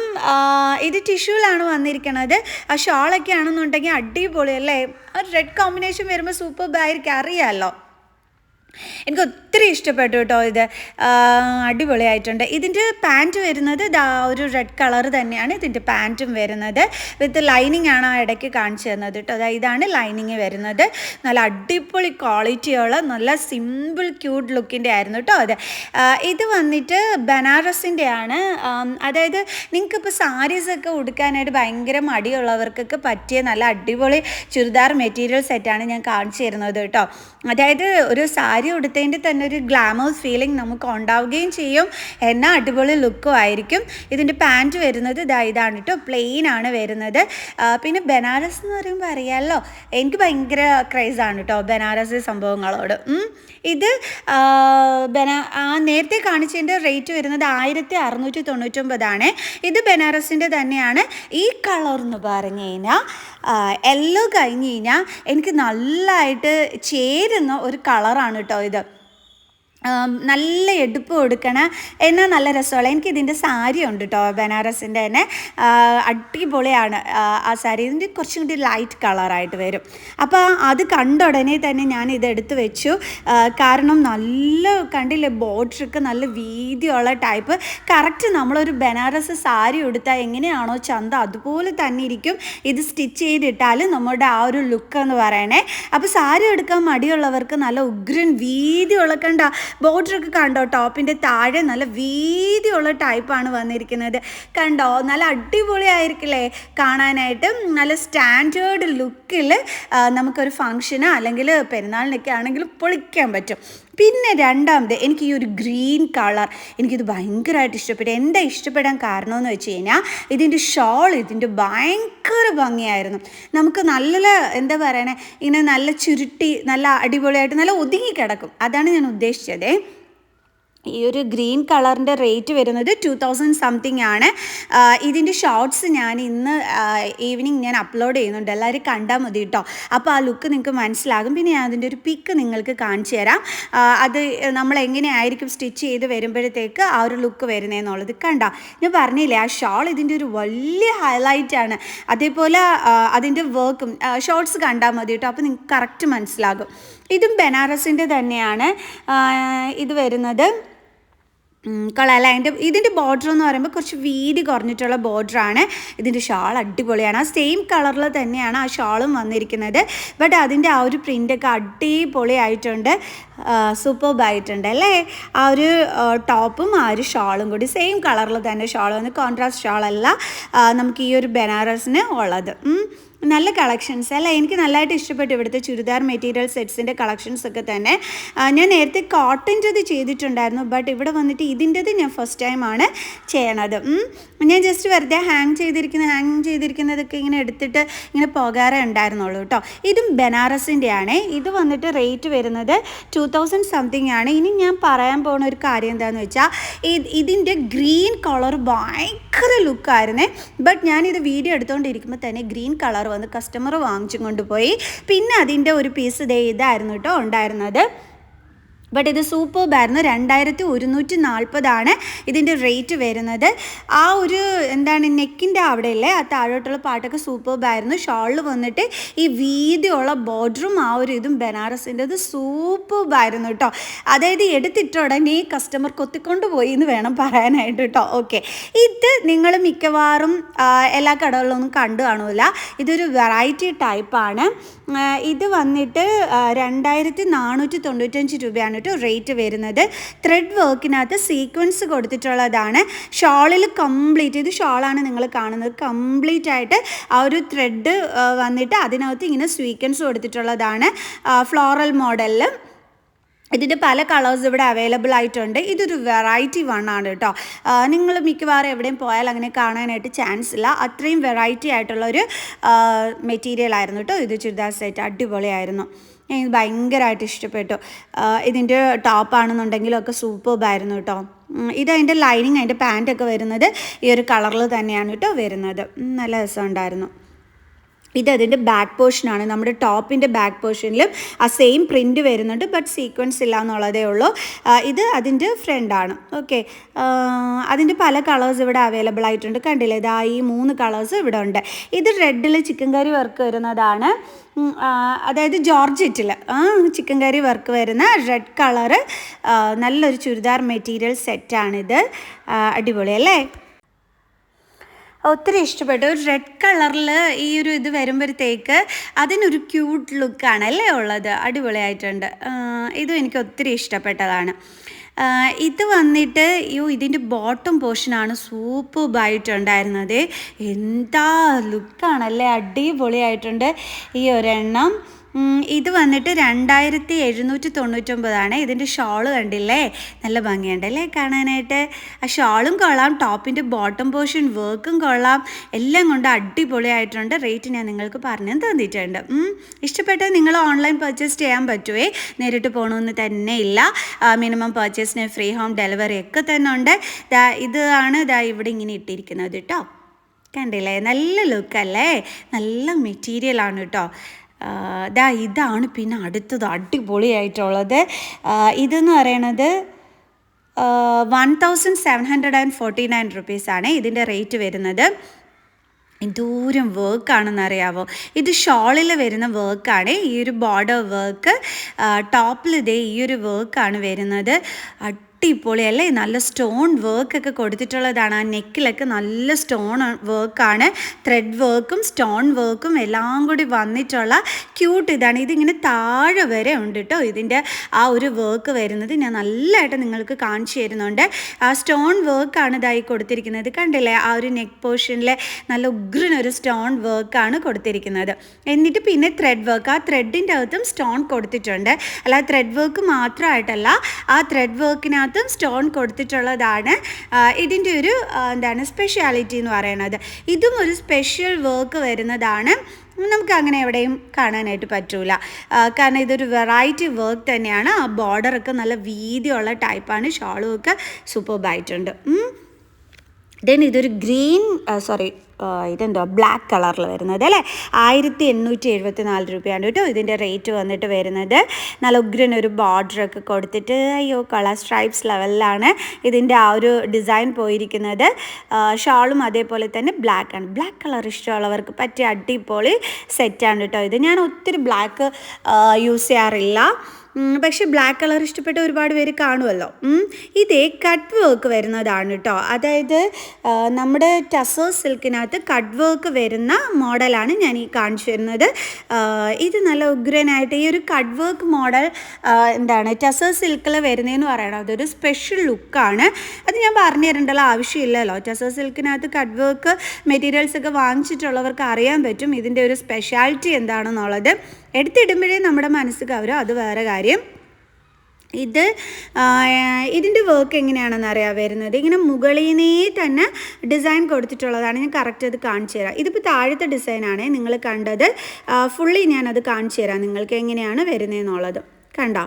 ഇത് ടിഷ്യൂലാണ് വന്നിരിക്കുന്നത്. ആ ഷാളൊക്കെ ആണെന്നുണ്ടെങ്കിൽ അടിപൊളിയല്ലേ? ആ റെഡ് കോമ്പിനേഷൻ വരുമ്പോൾ സൂപ്പർബായിരിക്കും, അറിയാമല്ലോ. എനിക്ക് ഒത്തിരി ഇഷ്ടപ്പെട്ടു കേട്ടോ ഇത്. അടിപൊളിയായിട്ടുണ്ട്. ഇതിൻ്റെ പാൻറ്റ് വരുന്നത് ഒരു റെഡ് കളർ തന്നെയാണ് ഇതിൻ്റെ പാൻറ്റും വരുന്നത്. വിത്ത് ലൈനിങ് ആണ് ആ ഇടയ്ക്ക് കാണിച്ചു തന്നത് കേട്ടോ. ഇതാണ് ലൈനിങ് വരുന്നത്. നല്ല അടിപൊളി ക്വാളിറ്റിയുള്ള നല്ല സിമ്പിൾ ക്യൂട്ട് ലുക്കിൻ്റെ ആയിരുന്നു കേട്ടോ അത്. ഇത് വന്നിട്ട് ബനാറസിൻ്റെ ആണ്. അതായത് നിങ്ങൾക്കിപ്പോൾ സാരീസൊക്കെ ഉടുക്കാനായിട്ട് ഭയങ്കര മടിയുള്ളവർക്കൊക്കെ പറ്റിയ നല്ല അടിപൊളി ചുരിദാർ മെറ്റീരിയൽ സെറ്റാണ് ഞാൻ കാണിച്ചു തരുന്നത് കേട്ടോ. അതായത് ഒരു സാരി ഉടുത്തതിൻ്റെ തന്നെ ഒരു ഗ്ലാമേഴ്സ് ഫീലിംഗ് നമുക്ക് ഉണ്ടാവുകയും ചെയ്യും, എന്നാൽ അടിപൊളി ലുക്കും ആയിരിക്കും. ഇതിൻ്റെ പാൻറ്റ് വരുന്നത് ഇതാണ് കേട്ടോ, പ്ലെയിൻ ആണ് വരുന്നത്. പിന്നെ ബനാറസ് എന്ന് പറയുമ്പോൾ അറിയാമല്ലോ, എനിക്ക് ഭയങ്കര ക്രൈസാണ് കേട്ടോ ബനാറസ് സംഭവങ്ങളോട്. ഇത് നേരത്തെ കാണിച്ചതിൻ്റെ റേറ്റ് വരുന്നത് 1699. ഇത് ബനാറസിൻ്റെ തന്നെയാണ്. ഈ കളർ എന്ന് പറഞ്ഞു കഴിഞ്ഞാൽ യെല്ലോ കഴിഞ്ഞ് കഴിഞ്ഞാൽ എനിക്ക് നല്ലതായിട്ട് ചേരുന്ന ഒരു കളറാണ് കേട്ടോ ഇത്. നല്ല എടുപ്പ് കൊടുക്കണ എന്നാൽ നല്ല രസമുള്ള. എനിക്കിതിൻ്റെ സാരി ഉണ്ട് കേട്ടോ ബനാറസിൻ്റെ തന്നെ. അടിപൊളിയാണ് ആ സാരി. ഇതിൻ്റെ കുറച്ചും കൂടി ലൈറ്റ് കളറായിട്ട് വരും. അപ്പോൾ അത് കണ്ട ഉടനെ തന്നെ ഞാൻ ഇതെടുത്ത് വെച്ചു. കാരണം നല്ല കണ്ടില്ലേ, ബോർഡറൊക്കെ നല്ല വീതിയുള്ള ടൈപ്പ്. കറക്റ്റ് നമ്മളൊരു ബനാറസ് സാരി ഉടുത്താൽ എങ്ങനെയാണോ ചന്ത അതുപോലെ തന്നെ ഇരിക്കും ഇത് സ്റ്റിച്ച് ചെയ്തിട്ടാൽ നമ്മുടെ ആ ഒരു ലുക്ക് എന്ന് പറയണേ. അപ്പോൾ സാരി എടുക്കാൻ മടിയുള്ളവർക്ക് നല്ല ഉഗ്രൻ വീതിയുള്ള കണ്ട ബോർഡറൊക്കെ കണ്ടോ, ടോപ്പിൻ്റെ താഴെ നല്ല വീതിയുള്ള ടൈപ്പാണ് വന്നിരിക്കുന്നത്. കണ്ടോ, നല്ല അടിപൊളിയായിരിക്കില്ലേ കാണാനായിട്ട്. നല്ല സ്റ്റാൻഡേർഡ് ലുക്കിൽ നമുക്കൊരു ഫങ്ഷന് അല്ലെങ്കിൽ പെരുന്നാളിനൊക്കെ ആണെങ്കിൽ പൊളിക്കാൻ പറ്റും. പിന്നെ രണ്ടാമത് എനിക്ക് ഈ ഒരു ഗ്രീൻ കളർ എനിക്കിത് ഭയങ്കരമായിട്ട് ഇഷ്ടപ്പെട്ടു. എന്താ ഇഷ്ടപ്പെടാൻ കാരണമെന്ന് വെച്ച് കഴിഞ്ഞാൽ ഇതിൻ്റെ ഷോൾ ഇതിൻ്റെ ഭയങ്കര ഭംഗിയായിരുന്നു. നമുക്ക് നല്ല എന്താ പറയണേ, ഇങ്ങനെ നല്ല ചുരുട്ടി നല്ല അടിപൊളിയായിട്ട് നല്ല ഒതുങ്ങി കിടക്കും. അതാണ് ഞാൻ ഉദ്ദേശിച്ചത്. ഈ ഒരു ഗ്രീൻ കളറിൻ്റെ റേറ്റ് വരുന്നത് 2000 സംതിങ് ആണ്. ഇതിൻ്റെ ഷോർട്സ് ഞാൻ ഇന്ന് ഈവനിങ് ഞാൻ അപ്ലോഡ് ചെയ്യുന്നുണ്ട്, എല്ലാവരും കണ്ടാൽ മതി കേട്ടോ. അപ്പോൾ ആ ലുക്ക് നിങ്ങൾക്ക് മനസ്സിലാകും. പിന്നെ ഞാൻ അതിൻ്റെ ഒരു പിക്ക് നിങ്ങൾക്ക് കാണിച്ചു തരാം. അത് നമ്മൾ എങ്ങനെയായിരിക്കും സ്റ്റിച്ച് ചെയ്ത് വരുമ്പോഴത്തേക്ക് ആ ഒരു ലുക്ക് വരുന്നതെന്നുള്ളത്. കണ്ട, ഞാൻ പറഞ്ഞില്ലേ ആ ഷോൾ ഇതിൻ്റെ ഒരു വലിയ ഹൈലൈറ്റാണ്. അതേപോലെ അതിൻ്റെ വർക്കും ഷോർട്സ് കണ്ടാൽ മതി കേട്ടോ, അപ്പോൾ നിങ്ങൾക്ക് കറക്റ്റ് മനസ്സിലാകും. ഇതും ബനാറസിൻ്റെ തന്നെയാണ് ഇത് വരുന്നത്. കൊള്ളാമല്ല. ഇതിൻ്റെ ബോർഡർ എന്ന് പറയുമ്പോൾ കുറച്ച് വീതി കുറഞ്ഞിട്ടുള്ള ബോർഡറാണ്. ഇതിൻ്റെ ഷാൾ അടിപൊളിയാണ്. ആ സെയിം കളറിൽ തന്നെയാണ് ആ ഷാളും വന്നിരിക്കുന്നത്. ബട്ട് അതിൻ്റെ ആ ഒരു പ്രിൻ്റൊക്കെ അടിപൊളിയായിട്ടുണ്ട്, സൂപ്പർബായിട്ടുണ്ട് അല്ലേ. ആ ഒരു ടോപ്പും ആ ഒരു ഷാളും കൂടി സെയിം കളറിൽ തന്നെ ഷാൾ വന്ന്, കോൺട്രാസ്റ്റ് ഷാളല്ല നമുക്ക് ഈ ഒരു ബനാറസിന് ഉള്ളത്. നല്ല കളക്ഷൻസ് അല്ല, എനിക്ക് നല്ലതായിട്ട് ഇഷ്ടപ്പെട്ടു ഇവിടുത്തെ ചുരിദാർ മെറ്റീരിയൽ സെറ്റ്സിൻ്റെ കളക്ഷൻസ് ഒക്കെ തന്നെ. ഞാൻ നേരത്തെ കോട്ടൻ്റെത് ചെയ്തിട്ടുണ്ടായിരുന്നു, ബട്ട് ഇവിടെ വന്നിട്ട് ഇതിൻ്റെത് ഞാൻ ഫസ്റ്റ് ടൈമാണ് ചെയ്യണത്. ഞാൻ ജസ്റ്റ് വെറുതെ ഹാങ് ചെയ്തിരിക്കുന്നതൊക്കെ ഇങ്ങനെ എടുത്തിട്ട് ഇങ്ങനെ പോകാറേ ഉണ്ടായിരുന്നുള്ളൂ കേട്ടോ. ഇതും ബനാറസിൻ്റെ ആണ്. ഇത് വന്നിട്ട് റേറ്റ് വരുന്നത് 2000 സംതിങ് ആണ്. ഇനി ഞാൻ പറയാൻ പോകുന്ന ഒരു കാര്യം എന്താണെന്ന് വെച്ചാൽ ഇതിൻ്റെ ഗ്രീൻ കളർ ഭയങ്കര ലുക്കായിരുന്നേ. ബട്ട് ഞാനിത് വീഡിയോ എടുത്തുകൊണ്ടിരിക്കുമ്പോൾ തന്നെ ഗ്രീൻ കളർ വന്ന് കസ്റ്റമർ വാങ്ങിച്ചും കൊണ്ടുപോയി. പിന്നെ അതിൻ്റെ ഒരു പീസ് ഇതായിരുന്നു കേട്ടോ ഉണ്ടായിരുന്നത്. ബട്ട് ഇത് സൂപ്പർബായിരുന്നു. 2140 ഇതിൻ്റെ റേറ്റ് വരുന്നത്. ആ ഒരു എന്താണ് നെക്കിൻ്റെ അവിടെയല്ലേ ആ താഴോട്ടുള്ള പാട്ടൊക്കെ സൂപ്പർബായിരുന്നു. ഷോളിൽ വന്നിട്ട് ഈ വീതിയുള്ള ബോർഡറും ആ ഒരു ഇതും ബനാറസിൻ്റെത് സൂപ്പർബായിരുന്നു കേട്ടോ. അതായത് എടുത്തിട്ട ഉടനെ കസ്റ്റമർ കൊത്തിക്കൊണ്ട് പോയി എന്ന് വേണം പറയാനായിട്ട് കേട്ടോ. ഓക്കെ, ഇത് നിങ്ങൾ മിക്കവാറും എല്ലാ കടകളിലൊന്നും കണ്ടു കാണൂല. ഇതൊരു വെറൈറ്റി ടൈപ്പാണ്. ഇത് വന്നിട്ട് 2495 രൂപയാണ് റേറ്റ് വരുന്നത്. ത്രെഡ് വർക്കിനകത്ത് സീക്വൻസ് കൊടുത്തിട്ടുള്ളതാണ്. ഷോളിൽ കംപ്ലീറ്റ്, ഇത് ഷോളാണ് നിങ്ങൾ കാണുന്നത്, കംപ്ലീറ്റ് ആയിട്ട് ആ ഒരു ത്രെഡ് വന്നിട്ട് അതിനകത്ത് ഇങ്ങനെ സീക്വൻസ് കൊടുത്തിട്ടുള്ളതാണ്. ഫ്ലോറൽ മോഡലിൽ ഇതിൻ്റെ പല കളേഴ്സ് ഇവിടെ അവൈലബിൾ ആയിട്ടുണ്ട്. ഇതൊരു വെറൈറ്റി ആണ് കേട്ടോ. നിങ്ങൾ മിക്കവാറും എവിടെയും പോയാൽ അങ്ങനെ കാണാനായിട്ട് ചാൻസ് ഇല്ല. അത്രയും വെറൈറ്റി ആയിട്ടുള്ളൊരു മെറ്റീരിയൽ ആയിരുന്നു കേട്ടോ ഇത്. ചുരിദാർ സെറ്റ് അടിപൊളിയായിരുന്നു. എനിക്ക് ഭയങ്കരമായിട്ട് ഇഷ്ടപ്പെട്ടു. ഇതിൻ്റെ ടോപ്പാണെന്നുണ്ടെങ്കിലും ഒക്കെ സൂപ്പർബായിരുന്നു കേട്ടോ. ഇതതിൻ്റെ ലൈനിങ്, അതിൻ്റെ പാൻറ്റൊക്കെ വരുന്നത് ഈ ഒരു കളറിൽ തന്നെയാണ് കേട്ടോ വരുന്നത്. നല്ല രസമുണ്ടായിരുന്നു. ഇതതിൻ്റെ ബാക്ക് പോർഷനാണ്. നമ്മുടെ ടോപ്പിൻ്റെ ബാക്ക് പോർഷനിലും ആ സെയിം പ്രിൻറ്റ് വരുന്നുണ്ട്, ബട്ട് സീക്വൻസ് ഇല്ല എന്നുള്ളതേ ഉള്ളൂ. ഇത് അതിൻ്റെ ഫ്രണ്ടാണ്. ഓക്കെ, അതിൻ്റെ പല കളേഴ്സ് ഇവിടെ അവൈലബിൾ ആയിട്ടുണ്ട്. കണ്ടില്ലേ, ഇതാ ഈ 3 കളേഴ്സ് ഇവിടെ ഉണ്ട്. ഇത് റെഡിൽ ചിക്കൻ കറി വർക്ക് വരുന്നതാണ്, അതായത് ജോർജറ്റിൽ ചിക്കൻ കറി വർക്ക് വരുന്ന റെഡ് കളറ് നല്ലൊരു ചുരിദാർ മെറ്റീരിയൽ സെറ്റാണിത്. അടിപൊളി അല്ലേ? ഒത്തിരി ഇഷ്ടപ്പെട്ടു. ഒരു റെഡ് കളറിൽ ഈ ഒരു ഇത് വരുമ്പോഴത്തേക്ക് അതിനൊരു ക്യൂട്ട് ലുക്കാണ് അല്ലേ ഉള്ളത്. അടിപൊളിയായിട്ടുണ്ട്. ഇതും എനിക്ക് ഒത്തിരി ഇഷ്ടപ്പെട്ടതാണ്. ഇത് വന്നിട്ട് ഇതിൻ്റെ ബോട്ടം പോർഷനാണ് സൂപ്പർബായിട്ടുണ്ടായിരുന്നത്. എന്താ ലുക്കാണല്ലേ, അടിപൊളിയായിട്ടുണ്ട് ഈ ഒരെണ്ണം. ഇത് വന്നിട്ട് 2799 ഇതിൻ്റെ ഷോള് കണ്ടില്ലേ, നല്ല ഭംഗിയുണ്ടല്ലേ കാണാനായിട്ട്. ആ ഷോളും കൊള്ളാം, ടോപ്പിൻ്റെ ബോട്ടം പോർഷൻ വർക്കും കൊള്ളാം, എല്ലാം കൊണ്ട് അടിപൊളിയായിട്ടുണ്ട്. റേറ്റ് ഞാൻ നിങ്ങൾക്ക് പറഞ്ഞു തന്നിട്ടുണ്ട്. ഇഷ്ടപ്പെട്ടത് നിങ്ങൾ ഓൺലൈൻ പർച്ചേസ് ചെയ്യാൻ പറ്റുമേ, നേരിട്ട് പോകണമെന്ന് തന്നെ ഇല്ല. മിനിമം പർച്ചേസിന് ഫ്രീ ഹോം ഡെലിവറി ഒക്കെ തന്നെ ഉണ്ട്. ഇതാണ് ഇവിടെ ഇങ്ങനെ ഇട്ടിരിക്കുന്നത് കേട്ടോ. കണ്ടില്ലേ, നല്ല ലുക്കല്ലേ, നല്ല മെറ്റീരിയലാണ് കേട്ടോ. ഇതാണ് പിന്നെ അടുത്തത് അടിപൊളിയായിട്ടുള്ളത്. ഇതെന്ന് പറയണത് 1749 റുപ്പീസാണ് ഇതിൻ്റെ റേറ്റ് വരുന്നത്. എന്തോരം വർക്കാണെന്നറിയാവോ. ഇത് ഷോളിൽ വരുന്ന വർക്കാണ്, ഈ ഒരു ബോർഡർ വർക്ക്. ടോപ്പിൽ ഇതേ ഈ ഒരു വർക്കാണ് വരുന്നത്. അടിപൊളി അല്ലേ, നല്ല സ്റ്റോൺ വർക്കൊക്കെ കൊടുത്തിട്ടുള്ളതാണ്. ആ നെക്കിലൊക്കെ നല്ല സ്റ്റോൺ വർക്കാണ്, ത്രെഡ് വർക്കും സ്റ്റോൺ വർക്കും എല്ലാം കൂടി വന്നിട്ടുള്ള ക്യൂട്ട് ഇതാണ്. ഇതിങ്ങനെ താഴെ വരെ ഉണ്ട് കേട്ടോ ഇതിൻ്റെ ആ ഒരു വർക്ക് വരുന്നത്. ഞാൻ നല്ലതായിട്ട് നിങ്ങൾക്ക് കാണിച്ചു തരുന്നുണ്ട്. ആ സ്റ്റോൺ വർക്കാണ് ഇതായി കൊടുത്തിരിക്കുന്നത്. കണ്ടില്ലേ, ആ ഒരു നെക്ക് പോർഷനിൽ നല്ല ഉഗ്രനൊരു സ്റ്റോൺ വർക്കാണ് കൊടുത്തിരിക്കുന്നത്. എന്നിട്ട് പിന്നെ ത്രെഡ് വർക്ക്, ആ ത്രെഡിൻ്റെ അകത്തും സ്റ്റോൺ കൊടുത്തിട്ടുണ്ട്. അല്ല, ത്രെഡ് വർക്ക് മാത്രമായിട്ടല്ല, ആ ത്രെഡ് വർക്കിനകത്ത് സ്റ്റോൺ കൊടുത്തിട്ടുള്ളതാണ് ഇതിൻ്റെ ഒരു സ്പെഷ്യാലിറ്റി എന്ന് പറയുന്നത്. ഇതും ഒരു സ്പെഷ്യൽ വർക്ക് വരുന്നതാണ്. നമുക്ക് അങ്ങനെ എവിടെയും കാണാനായിട്ട് പറ്റൂല, കാരണം ഇതൊരു വെറൈറ്റി വർക്ക് തന്നെയാണ്. ആ ബോർഡറൊക്കെ നല്ല വീതിയുള്ള ടൈപ്പാണ്. ഷോളും ഒക്കെ സൂപ്പർബായിട്ടുണ്ട്. ഇതൊരു ബ്ലാക്ക് കളറിൽ വരുന്നത് അല്ലേ. 1874 രൂപയാണ് കേട്ടോ ഇതിൻ്റെ റേറ്റ് വന്നിട്ട് വരുന്നത്. നല്ല ഉഗ്രനൊരു ബോർഡറൊക്കെ കൊടുത്തിട്ട് കളർ സ്ട്രൈപ്സ് ലെവലിലാണ് ഇതിൻ്റെ ആ ഒരു ഡിസൈൻ പോയിരിക്കുന്നത്. ഷാളും അതേപോലെ തന്നെ ബ്ലാക്കാണ്. ബ്ലാക്ക് കളർ ഇഷ്ടമുള്ളവർക്ക് പറ്റിയ അടിപൊളി സെറ്റാണ് കേട്ടോ ഇത്. ഞാൻ ഒത്തിരി ബ്ലാക്ക് യൂസ് ചെയ്യാറില്ല, പക്ഷേ ബ്ലാക്ക് കളർ ഇഷ്ടപ്പെട്ട ഒരുപാട് പേര് കാണുമല്ലോ. ഇതേ കട്ട് വർക്ക് വരുന്നതാണ് കേട്ടോ. അതായത് നമ്മുടെ ടസർ സിൽക്കിനകത്ത് കട്ട് വർക്ക് വരുന്ന മോഡലാണ് ഞാൻ ഈ കാണിച്ചു തരുന്നത്. ഇത് നല്ല ഉഗ്രനായിട്ട് ഈ ഒരു കട്ട് വർക്ക് മോഡൽ ടസർ സിൽക്കിൽ വരുന്നതെന്ന് പറയണം. അതൊരു സ്പെഷ്യൽ ലുക്കാണ്. അത് ഞാൻ പറഞ്ഞു തരേണ്ടല്ലോ ആവശ്യമില്ലല്ലോ. ടസർ സിൽക്കിനകത്ത് കട്ട് വർക്ക് മെറ്റീരിയൽസ് ഒക്കെ വാങ്ങിച്ചിട്ടുള്ളവർക്ക് അറിയാൻ പറ്റും ഇതിൻ്റെ ഒരു സ്പെഷ്യാലിറ്റി എന്താണെന്നുള്ളത്. എടുത്തിടുമ്പോഴേ നമ്മുടെ മനസ്സ് കവരും, അത് വേറെ കാര്യം. ഇതിൻ്റെ വർക്ക് എങ്ങനെയാണെന്ന് അറിയാൻ വരുന്നത്, ഇങ്ങനെ മുകളിൽ നിന്നേ തന്നെ ഡിസൈൻ കൊടുത്തിട്ടുള്ളതാണ്. ഞാൻ കറക്റ്റ് അത് കാണിച്ചു തരാം. ഇതിപ്പോൾ താഴത്തെ ഡിസൈനാണ് നിങ്ങൾ കണ്ടത്. ഫുള്ളി ഞാനത് കാണിച്ചു തരാം നിങ്ങൾക്ക് എങ്ങനെയാണ് വരുന്നതെന്നുള്ളത്. കണ്ടോ,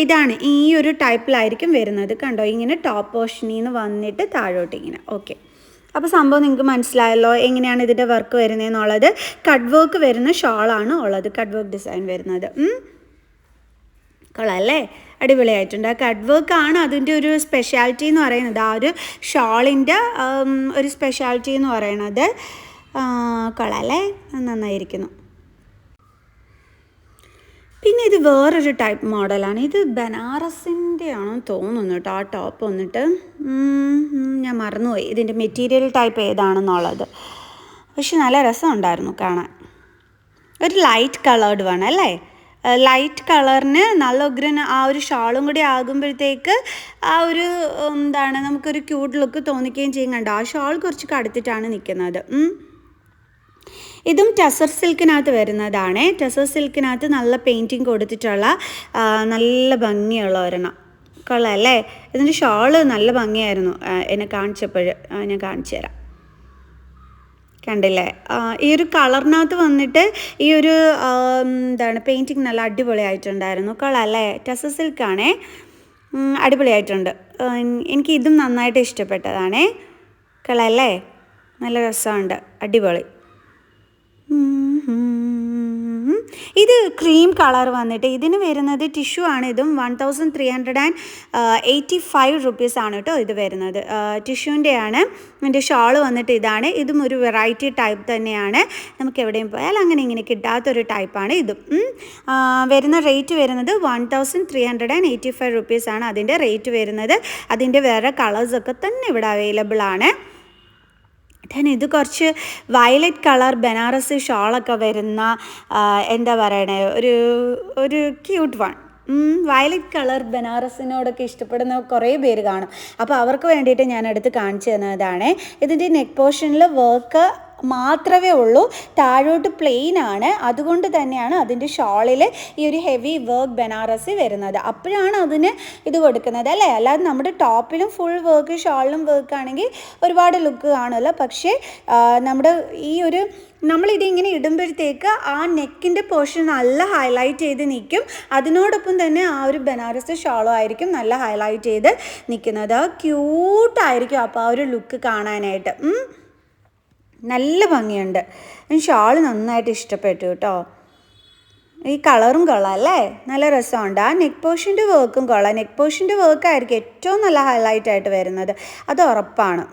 ഇതാണ് ഈ ഒരു ടൈപ്പിലായിരിക്കും വരുന്നത്. കണ്ടോ, ഇങ്ങനെ ടോപ്പ് പോർഷനിൽ നിന്ന് വന്നിട്ട് താഴോട്ട് ഇങ്ങനെ. ഓക്കെ, അപ്പോൾ സംഭവം നിങ്ങൾക്ക് മനസ്സിലായല്ലോ എങ്ങനെയാണ് ഇതിൻ്റെ വർക്ക് വരുന്നതെന്നുള്ളത്. കട്ട് വർക്ക് വരുന്ന ഷോളാണ് ഉള്ളത്, കട്ട് വർക്ക് ഡിസൈൻ വരുന്നത്. കൊള്ളാമല്ലേ, അടിപൊളിയായിട്ടുണ്ട്. ആ കട്ട് വർക്കാണ് അതിൻ്റെ ഒരു സ്പെഷ്യാലിറ്റി എന്ന് പറയുന്നത്. ആ ഒരു ഷോളിൻ്റെ ഒരു സ്പെഷ്യാലിറ്റി എന്ന് പറയുന്നത്. കൊള്ളാമല്ലേ, നന്നായിരിക്കുന്നു. പിന്നെ ഇത് വേറൊരു ടൈപ്പ് മോഡലാണ്. ഇത് ബനാറസിൻ്റെ ആണെന്ന് തോന്നുന്നു കേട്ടോ. ആ ടോപ്പ് വന്നിട്ട് ഞാൻ മറന്നുപോയി ഇതിൻ്റെ മെറ്റീരിയൽ ടൈപ്പ് ഏതാണെന്നുള്ളത്. പക്ഷെ നല്ല രസമുണ്ടായിരുന്നു കാണാൻ. ഒരു ലൈറ്റ് കളേർഡ് വേണം അല്ലേ. ലൈറ്റ് കളറിന് നല്ല ഉഗ്രൻ ആ ഒരു ഷാളും കൂടി ആകുമ്പോഴത്തേക്ക് ആ ഒരു നമുക്കൊരു ക്യൂട്ട് ലുക്ക് തോന്നിക്കുകയും ചെയ്യും. കണ്ടോ, ആ ഷാൾ കുറച്ച് കടുത്തിട്ടാണ് നിൽക്കുന്നത്. ഇതും ടസർ സിൽക്കിനകത്ത് വരുന്നതാണ്. ടസർ സിൽക്കിനകത്ത് നല്ല പെയിൻറ്റിങ് കൊടുത്തിട്ടുള്ള നല്ല ഭംഗിയുള്ള ഒരെണ്ണം. കൊള്ളാം അല്ലേ. ഇതിൻ്റെ ഷാള് നല്ല ഭംഗിയായിരുന്നു എന്നെ കാണിച്ചപ്പോൾ. ഞാൻ കാണിച്ചു തരാം. കണ്ടില്ലേ, ഈ ഒരു കളറിനകത്ത് വന്നിട്ട് ഈ ഒരു പെയിൻറ്റിങ് നല്ല അടിപൊളിയായിട്ടുണ്ടായിരുന്നു. കൊള്ളാം അല്ലേ. ടസർ സിൽക്കാണേ, അടിപൊളിയായിട്ടുണ്ട്. എനിക്ക് ഇതും നന്നായിട്ട് ഇഷ്ടപ്പെട്ടതാണേ. കൊള്ളാം അല്ലേ, നല്ല രസമുണ്ട്, അടിപൊളി. ഇത് ക്രീം കളർ വന്നിട്ട് ഇതിന് വരുന്നത് ടിഷ്യൂ ആണ്. ഇതും 1385 ആണ് കേട്ടോ ഇത് വരുന്നത്. ടിഷ്യൂൻ്റെ ആണ്. എൻ്റെ ഷോള് വന്നിട്ട് ഇതാണ്. ഇതും ഒരു വെറൈറ്റി ടൈപ്പ് തന്നെയാണ്. നമുക്ക് എവിടെയും പോയാൽ അങ്ങനെ ഇങ്ങനെ കിട്ടാത്തൊരു ടൈപ്പാണ് ഇതും. വരുന്ന റേറ്റ് വരുന്നത് 1385 ആണ് അതിൻ്റെ റേറ്റ് വരുന്നത്. അതിൻ്റെ വേറെ കളേഴ്സൊക്കെ തന്നെ ഇവിടെ അവൈലബിൾ ആണ്. ഇത് കുറച്ച് വയലറ്റ് കളർ ബനാറസി ഷോളൊക്കെ വരുന്ന എന്താ പറയണേ ഒരു ക്യൂട്ട് വൺ. വയലറ്റ് കളർ ബനാറസിനോടൊക്കെ ഇഷ്ടപ്പെടുന്ന കുറേ പേര് കാണും. അപ്പോൾ അവർക്ക് വേണ്ടിയിട്ട് ഞാൻ എടുത്ത് കാണിച്ചു തന്നതാണ്. ഇതിൻ്റെ നെക്ക് പോർഷനിൽ വർക്ക് മാത്രമേ ഉള്ളൂ, താഴോട്ട് പ്ലെയിൻ ആണ്. അതുകൊണ്ട് തന്നെയാണ് അതിൻ്റെ ഷോളിൽ ഈ ഒരു ഹെവി വർക്ക് ബനാറസി വരുന്നത്. അപ്പോഴാണ് അതിന് ഇത് കൊടുക്കുന്നത് അല്ലേ. അല്ലാതെ നമ്മുടെ ടോപ്പിലും ഫുൾ വർക്ക് ഷോളിലും വർക്ക് ആണെങ്കിൽ ഒരുപാട് ലുക്ക് കാണുമല്ലോ. പക്ഷേ നമ്മുടെ ഈ ഒരു നമ്മളിതിങ്ങനെ ഇടുമ്പോഴത്തേക്ക് ആ നെക്കിൻ്റെ പോർഷൻ നല്ല ഹൈലൈറ്റ് ചെയ്ത് നിൽക്കും. അതിനോടൊപ്പം തന്നെ ആ ഒരു ബനാറസ് ഷോളും ആയിരിക്കും നല്ല ഹൈലൈറ്റ് ചെയ്ത് നിൽക്കുന്നത്. ക്യൂട്ടായിരിക്കും അപ്പോൾ ആ ഒരു ലുക്ക് കാണാനായിട്ട്. നല്ല ഭംഗിയുണ്ട്. ഷാള് നന്നായിട്ട് ഇഷ്ടപ്പെട്ടു കേട്ടോ. ഈ കളറും കൊള്ളാം അല്ലേ, നല്ല രസമുണ്ട്. ആ നെക്ക് പോർഷൻ്റെ വർക്കും കൊള്ളാം. നെക്ക് പോർഷൻ്റെ വർക്കായിരിക്കും ഏറ്റവും നല്ല ഹൈലൈറ്റ് ആയിട്ട് വരുന്നത്, അത് ഉറപ്പാണ്.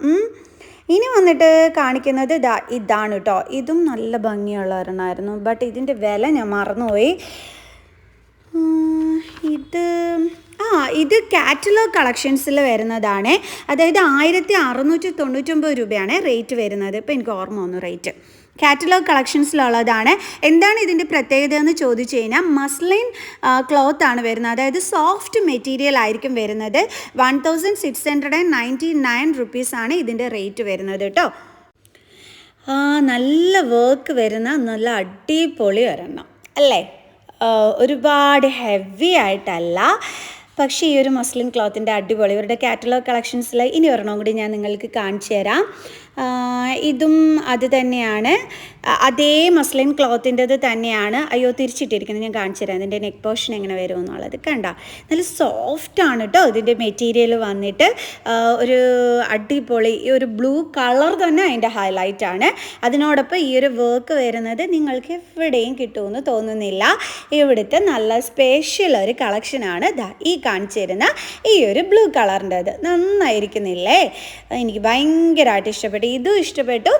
ഇനി വന്നിട്ട് കാണിക്കുന്നത് ഇതാണ് കേട്ടോ. ഇതും നല്ല ഭംഗിയുള്ള ഒരെണ്ണമായിരുന്നു. ബട്ട് ഇതിൻ്റെ വില ഞാൻ മറന്നുപോയി. ഇത് കാറ്റലോഗ് കളക്ഷൻസിൽ വരുന്നതാണ്. അതായത് 1699 രൂപയാണ് റേറ്റ് വരുന്നത്. ഇപ്പോൾ എനിക്ക് ഓർമ്മ വന്നു റേറ്റ്. കാറ്റലോഗ് കളക്ഷൻസിലുള്ളതാണ്. എന്താണ് ഇതിൻ്റെ പ്രത്യേകത എന്ന് ചോദിച്ചു കഴിഞ്ഞാൽ മസ്ലിൻ ക്ലോത്ത് ആണ് വരുന്നത്. അതായത് സോഫ്റ്റ് മെറ്റീരിയൽ ആയിരിക്കും വരുന്നത്. 1699 ആണ് ഇതിൻ്റെ റേറ്റ് വരുന്നത് കേട്ടോ. നല്ല വർക്ക് വരുന്ന നല്ല അടിപൊളി ഒരെണ്ണം അല്ലേ. ഒരുപാട് ഹെവി ആയിട്ടല്ല, പക്ഷേ ഈ ഒരു മസ്ലിൻ ക്ലോത്തിൻ്റെ അടിപൊളി. ഇവരുടെ കാറ്റലോഗ് കളക്ഷൻസിൽ ഇനി ഒരെണ്ണം കൂടി ഞാൻ നിങ്ങൾക്ക് കാണിച്ചു തരാം. ഇതും അത് തന്നെയാണ്, അതേ മസ്ലിൻ ക്ലോത്തിൻ്റെത് തന്നെയാണ്. അയ്യോ തിരിച്ചിട്ടിരിക്കുന്നത്, ഞാൻ കാണിച്ചു തരാം ഇതിൻ്റെ നെക്ക് പോർഷൻ എങ്ങനെ വരും എന്നുള്ളത്. കണ്ട നല്ല സോഫ്റ്റാണ് കേട്ടോ ഇതിൻ്റെ മെറ്റീരിയൽ വന്നിട്ട്. ഒരു അടിപൊളി ഈ ഒരു ബ്ലൂ കളർ തന്നെ അതിൻ്റെ ഹൈലൈറ്റ് ആണ്. അതിനോടൊപ്പം ഈ ഒരു വർക്ക് വരുന്നത് നിങ്ങൾക്ക് എവിടെയും കിട്ടുമെന്ന് തോന്നുന്നില്ല. ഇവിടുത്തെ നല്ല സ്പെഷ്യൽ ഒരു കളക്ഷനാണ് ഈ കാണിച്ചു തരുന്ന ഈ ഒരു ബ്ലൂ കളറിൻ്റെത്. നന്നായിരിക്കുന്നില്ലേ? എനിക്ക് ഭയങ്കരമായിട്ട് ഇഷ്ടപ്പെട്ടു. ഇതും ഇഷ്ടപ്പെട്ടു.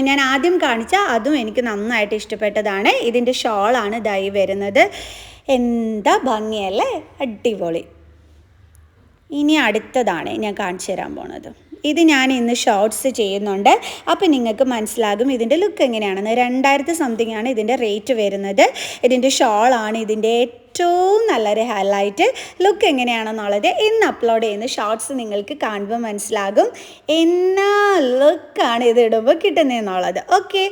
ഞാൻ ആദ്യം കാണിച്ച അതും എനിക്ക് നന്നായിട്ട് ഇഷ്ടപ്പെട്ടതാണ്. ഇതിൻ്റെ ഷോളാണ് ദൈ വരുന്നത്. എന്താ ഭംഗിയല്ലേ, അടിപൊളി. ഇനി അടുത്തതാണ് ഞാൻ കാണിച്ചു തരാൻ പോണത്. ഇത് ഞാൻ ഇന്ന് ഷോർട്സ് ചെയ്യുന്നുണ്ട്, അപ്പോൾ നിങ്ങൾക്ക് മനസ്സിലാകും ഇതിൻ്റെ ലുക്ക് എങ്ങനെയാണെന്ന്. 2000 സംതിങ് ആണ് ഇതിൻ്റെ റേറ്റ് വരുന്നത്. ഇതിൻ്റെ ഷോളാണ് ഇതിൻ്റെ ഏറ്റവും നല്ലൊരു ഹൈലൈറ്റ്. ലുക്ക് എങ്ങനെയാണെന്നുള്ളത് ഇന്ന് അപ്ലോഡ് ചെയ്യുന്ന ഷോർട്സ് നിങ്ങൾക്ക് കാണുമ്പോൾ മനസ്സിലാകും എന്നാ ലുക്കാണ് ഇത് ഇടുമ്പോൾ കിട്ടുന്നതെന്നുള്ളത്. ഓക്കെ,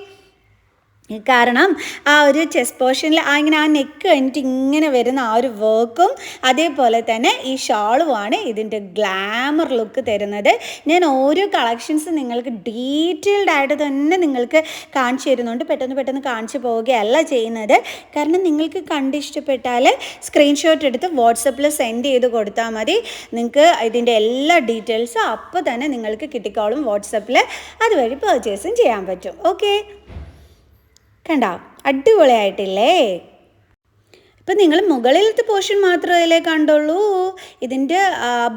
കാരണം ആ ഒരു ചെസ്റ്റ് പോർഷനിൽ ഇങ്ങനെ ആ നെക്ക് കഴിഞ്ഞിട്ട് ഇങ്ങനെ വരുന്ന ആ ഒരു വർക്കും അതേപോലെ തന്നെ ഈ ഷാളുമാണ് ഇതിൻ്റെ ഗ്ലാമർ ലുക്ക് തരുന്നത്. ഞാൻ ഓരോ കളക്ഷൻസ് നിങ്ങൾക്ക് ഡീറ്റെയിൽഡ് ആയിട്ട് തന്നെ നിങ്ങൾക്ക് കാണിച്ചു തരുന്നുണ്ട്. പെട്ടെന്ന് കാണിച്ചു പോവുകയല്ല ചെയ്യുന്നത്. കാരണം നിങ്ങൾക്ക് കണ്ടിഷ്ടപ്പെട്ടാൽ സ്ക്രീൻഷോട്ട് എടുത്ത് വാട്സപ്പിൽ സെൻഡ് ചെയ്ത് കൊടുത്താൽ മതി. നിങ്ങൾക്ക് ഇതിൻ്റെ എല്ലാ ഡീറ്റെയിൽസും അപ്പോൾ തന്നെ നിങ്ങൾക്ക് കിട്ടിക്കോളും വാട്സപ്പിൽ. അതുവഴി പർച്ചേസും ചെയ്യാൻ പറ്റും. ഓക്കെ, കണ്ടോ അടിപൊളിയായിട്ടില്ലേ? ഇപ്പം നിങ്ങൾ മുകളിലത്തെ പോർഷൻ മാത്രമല്ലേ കണ്ടുള്ളൂ, ഇതിൻ്റെ